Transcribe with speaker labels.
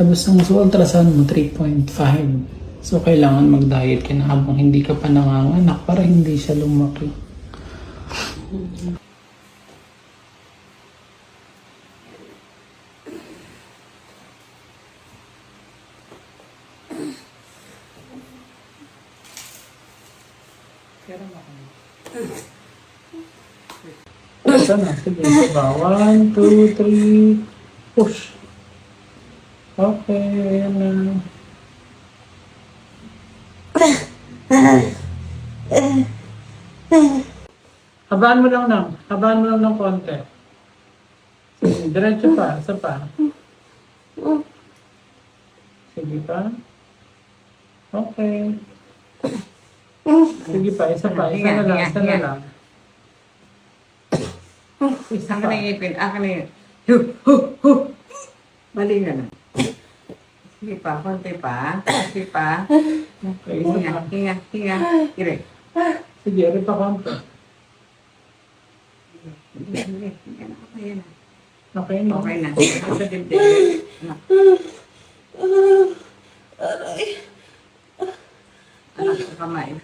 Speaker 1: Tapos ang sa ultrasound mo, 3.5. So, kailangan mag-diet ka na habang hindi ka pa nanganganak para hindi siya lumaki. Ito na, sige. 1, 2, 3, push. Okay, ayan na. Habaan mo lang ng konti. Sige, diretso pa, isa pa. Sige pa. Okay. Sige pa, isa na lang. Isa
Speaker 2: Akin
Speaker 1: pa.
Speaker 2: na ipin, akin na yun. Mali na na. Sige pa, konti pa. Sige pa.
Speaker 1: Okay, isa pa.
Speaker 2: Hinga. Ire.
Speaker 1: Sige, rin pa konti.
Speaker 2: Ayan.
Speaker 1: Okay na.
Speaker 2: Okay na. Sa dibdib. Anak sa kamay.